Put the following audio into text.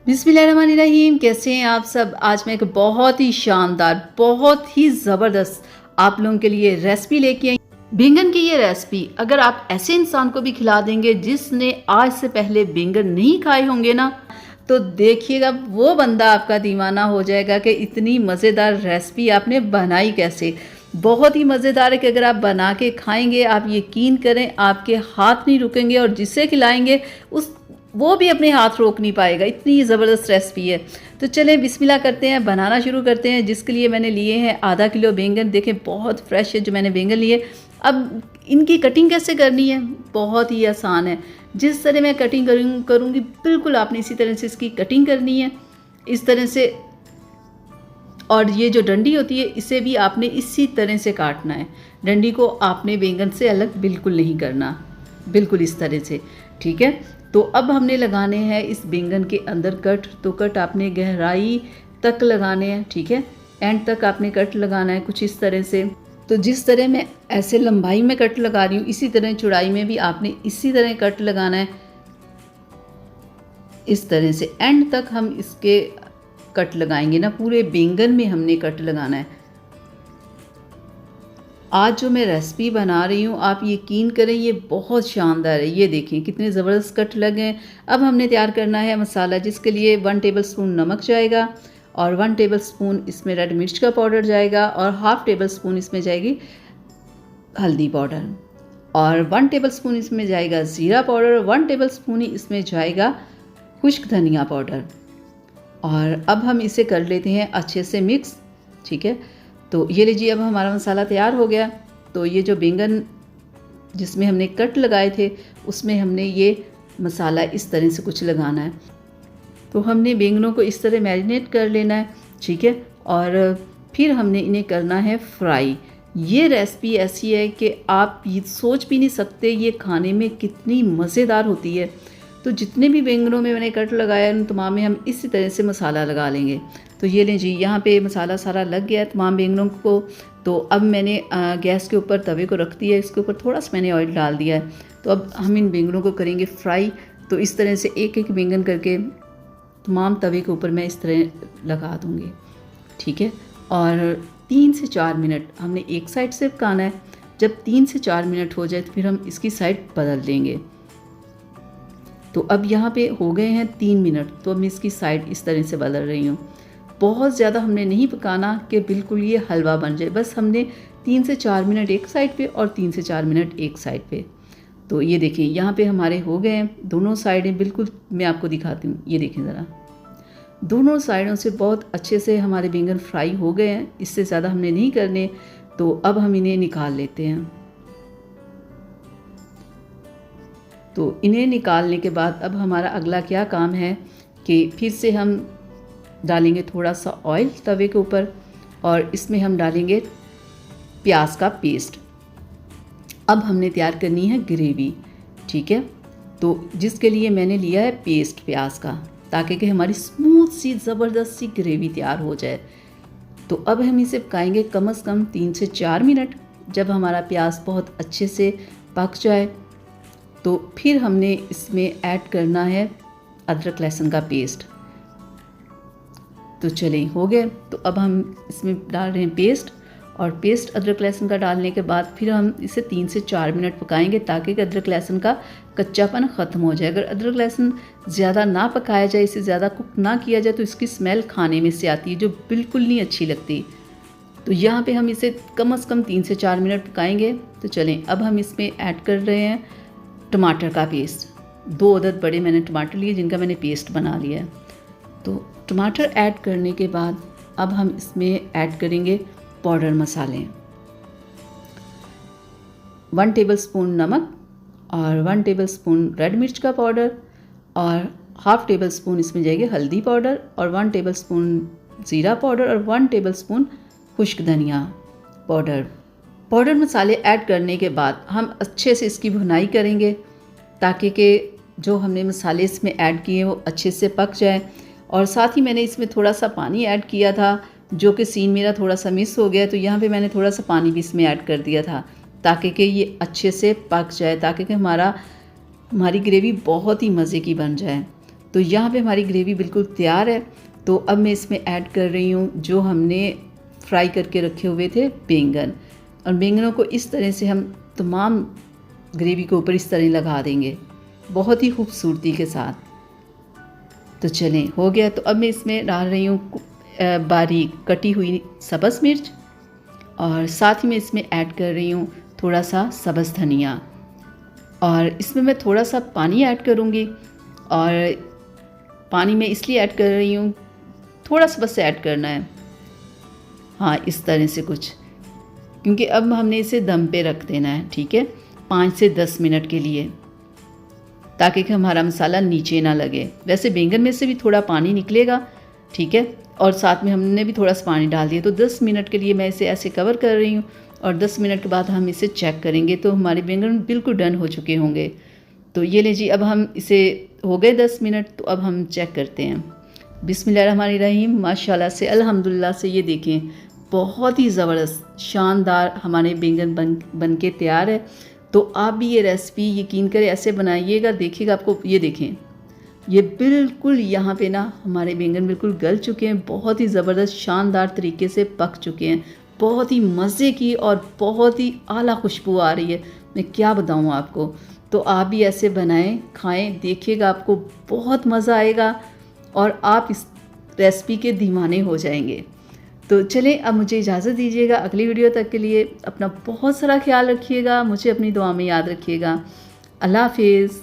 बिस्मिल्लाहिर्रहमानिर्रहीम। कैसे हैं आप सब। आज मैं एक बहुत ही शानदार, बहुत ही ज़बरदस्त आप लोगों के लिए रेसिपी लेके आई। बैंगन की ये रेसिपी अगर आप ऐसे इंसान को भी खिला देंगे जिसने आज से पहले बैंगन नहीं खाए होंगे ना, तो देखिएगा वो बंदा आपका दीवाना हो जाएगा कि इतनी मज़ेदार रेसिपी आपने बनाई कैसे। बहुत ही मज़ेदार है कि अगर आप बना के खाएंगे, आप यकीन करें आपके हाथ नहीं रुकेंगे और जिसे खिलाएंगे वो भी अपने हाथ रोक नहीं पाएगा। इतनी ज़बरदस्त रेसिपी है। तो चलें बिस्मिल्लाह करते हैं, बनाना शुरू करते हैं। जिसके लिए मैंने लिए हैं आधा किलो बैंगन। देखें बहुत फ्रेश है जो मैंने बैंगन लिए। अब इनकी कटिंग कैसे करनी है, बहुत ही आसान है। जिस तरह मैं कटिंग करूँगी बिल्कुल आपने इसी तरह से इसकी कटिंग करनी है, इस तरह से। और ये जो डंडी होती है इसे भी आपने इसी तरह से काटना है। डंडी को आपने बैंगन से अलग बिल्कुल नहीं करना, बिल्कुल इस तरह से, ठीक है। तो अब हमने लगाने हैं इस बैंगन के अंदर कट। तो कट आपने गहराई तक लगाने हैं, ठीक है। एंड तक आपने कट लगाना है कुछ इस तरह से। तो जिस तरह मैं ऐसे लंबाई में कट लगा रही हूँ इसी तरह चौड़ाई में भी आपने इसी तरह कट लगाना है, इस तरह से। एंड तक हम इसके कट लगाएंगे ना, पूरे बैंगन में हमने कट लगाना है। आज जो मैं रेसिपी बना रही हूँ आप यकीन करें ये बहुत शानदार है। ये देखिए कितने ज़बरदस्त कट लगे हैं। अब हमने तैयार करना है मसाला, जिसके लिए 1 टेबलस्पून नमक जाएगा और 1 टेबलस्पून इसमें रेड मिर्च का पाउडर जाएगा और हाफ़ टेबलस्पून इसमें जाएगी हल्दी पाउडर और 1 टेबलस्पून इसमें जाएगा ज़ीरा पाउडर, 1 टेबलस्पून ही इसमें जाएगा खुश्क धनिया पाउडर। और अब हम इसे कर लेते हैं अच्छे से मिक्स, ठीक है। तो ये लीजिए अब हमारा मसाला तैयार हो गया। तो ये जो बैंगन जिसमें हमने कट लगाए थे उसमें हमने ये मसाला इस तरह से कुछ लगाना है। तो हमने बैंगनों को इस तरह मैरिनेट कर लेना है, ठीक है। और फिर हमने इन्हें करना है फ्राई। ये रेसिपी ऐसी है कि आप सोच भी नहीं सकते ये खाने में कितनी मज़ेदार होती है। तो जितने भी बैंगनों में मैंने कट लगाया उन तमाम में हम इसी तरह से मसाला लगा लेंगे। तो ये लें जी, यहाँ पे मसाला सारा लग गया है तमाम बैंगनों को। तो अब मैंने गैस के ऊपर तवे को रख दिया है, इसके ऊपर थोड़ा सा मैंने ऑयल डाल दिया है। तो अब हम इन बैंगनों को करेंगे फ्राई। तो इस तरह से एक एक बैंगन करके तमाम तवे के ऊपर मैं इस तरह लगा दूँगी, ठीक है। और 3 से 4 मिनट हमने एक साइड से पकाना है। जब 3 से 4 मिनट हो जाए तो फिर हम इसकी साइड बदल देंगे। तो अब यहाँ पे हो गए हैं 3 मिनट। तो मैं इसकी साइड इस तरह से बदल रही हूँ। बहुत ज़्यादा हमने नहीं पकाना कि बिल्कुल ये हलवा बन जाए, बस हमने 3 से 4 मिनट एक साइड पे और 3 से 4 मिनट एक साइड पे। तो ये देखिए यहाँ पे हमारे हो गए हैं दोनों साइडें बिल्कुल। मैं आपको दिखाती हूँ, ये देखें ज़रा, दोनों साइडों से बहुत अच्छे से हमारे बैंगन फ्राई हो गए हैं। इससे ज़्यादा हमने नहीं करने। तो अब हम इन्हें निकाल लेते हैं। तो इन्हें निकालने के बाद अब हमारा अगला क्या काम है कि फिर से हम डालेंगे थोड़ा सा ऑयल तवे के ऊपर और इसमें हम डालेंगे प्याज का पेस्ट। अब हमने तैयार करनी है ग्रेवी, ठीक है। तो जिसके लिए मैंने लिया है पेस्ट प्याज का, ताकि कि हमारी स्मूथ सी ज़बरदस्त सी ग्रेवी तैयार हो जाए। तो अब हम इसे पकाएंगे कम से कम 3 से 4 मिनट। जब हमारा प्याज बहुत अच्छे से पक जाए तो फिर हमने इसमें ऐड करना है अदरक लहसुन का पेस्ट। तो चलें हो गए। तो अब हम इसमें डाल रहे हैं पेस्ट, और पेस्ट अदरक लहसुन का डालने के बाद फिर हम इसे 3 से 4 मिनट पकाएंगे ताकि अदरक लहसुन का कच्चापन ख़त्म हो जाए। अगर अदरक लहसुन ज़्यादा ना पकाया जाए, इसे ज़्यादा कुक ना किया जाए तो इसकी स्मेल खाने में से आती है जो बिल्कुल नहीं अच्छी लगती। तो यहाँ पे हम इसे कम से कम 3 से 4 मिनट पकाएंगे। तो चलें अब हम इसमें ऐड कर रहे हैं टमाटर का पेस्ट। 2 अदद बड़े मैंने टमाटर लिए जिनका मैंने पेस्ट बना लिया है। तो टमाटर ऐड करने के बाद अब हम इसमें ऐड करेंगे पाउडर मसाले। 1 टेबलस्पून नमक और 1 टेबलस्पून रेड मिर्च का पाउडर और हाफ़ टेबलस्पून इसमें जाएगी हल्दी पाउडर और 1 टेबलस्पून ज़ीरा पाउडर और 1 टेबलस्पून खुश्क धनिया पाउडर। पाउडर मसाले ऐड करने के बाद हम अच्छे से इसकी भुनाई करेंगे ताकि कि जो हमने मसाले इसमें ऐड किए वो अच्छे से पक जाए। और साथ ही मैंने इसमें थोड़ा सा पानी ऐड किया था जो कि सीन मेरा थोड़ा सा मिस हो गया। तो यहाँ पे मैंने थोड़ा सा पानी भी इसमें ऐड कर दिया था ताकि कि ये अच्छे से पक जाए, ताकि कि हमारी ग्रेवी बहुत ही मज़े की बन जाए। तो यहाँ पे हमारी ग्रेवी बिल्कुल तैयार है। तो अब मैं इसमें ऐड कर रही हूँ जो हमने फ्राई करके रखे हुए थे बैंगन, और बैंगनों को इस तरह से हम तमाम ग्रेवी के ऊपर इस तरह लगा देंगे बहुत ही खूबसूरती के साथ। तो चलें, हो गया। तो अब मैं इसमें डाल रही हूँ बारीक कटी हुई सब्ज़ मिर्च, और साथ ही मैं इसमें ऐड कर रही हूँ थोड़ा सा सब्ज़ धनिया, और इसमें मैं थोड़ा सा पानी ऐड करूँगी। और पानी मैं इसलिए ऐड कर रही हूँ, थोड़ा सा बस ऐड करना है, हाँ इस तरह से कुछ, क्योंकि अब हमने इसे दम पे रख देना है, ठीक है, 5 से 10 मिनट के लिए, ताकि हमारा मसाला नीचे ना लगे। वैसे बैंगन में से भी थोड़ा पानी निकलेगा, ठीक है, और साथ में हमने भी थोड़ा सा पानी डाल दिया। तो 10 मिनट के लिए मैं इसे ऐसे कवर कर रही हूँ, और 10 मिनट के बाद हम इसे चेक करेंगे तो हमारे बैंगन बिल्कुल डन हो चुके होंगे। तो ये लीजिए, अब हम इसे हो गए 10 मिनट, तो अब हम चेक करते हैं। बिस्मिल्लाहिर्रहमानिर्रहीम, माशाल्लाह से, अल्हम्दुलिल्लाह से, ये देखें बहुत ही ज़बरदस्त शानदार हमारे बैंगन बन के तैयार है। तो आप भी ये रेसिपी यकीन करें ऐसे बनाइएगा, देखिएगा आपको, ये देखें ये बिल्कुल यहाँ पे ना हमारे बैंगन बिल्कुल गल चुके हैं, बहुत ही ज़बरदस्त शानदार तरीके से पक चुके हैं, बहुत ही मज़े की और बहुत ही आला खुशबू आ रही है, मैं क्या बताऊँ आपको। तो आप भी ऐसे बनाएं, खाएं, देखिएगा आपको बहुत मज़ा आएगा और आप इस रेसिपी के दीवाने हो जाएंगे। तो चलें, अब मुझे इजाज़त दीजिएगा। अगली वीडियो तक के लिए अपना बहुत सारा ख्याल रखिएगा, मुझे अपनी दुआ में याद रखिएगा। अल्लाह हाफिज़।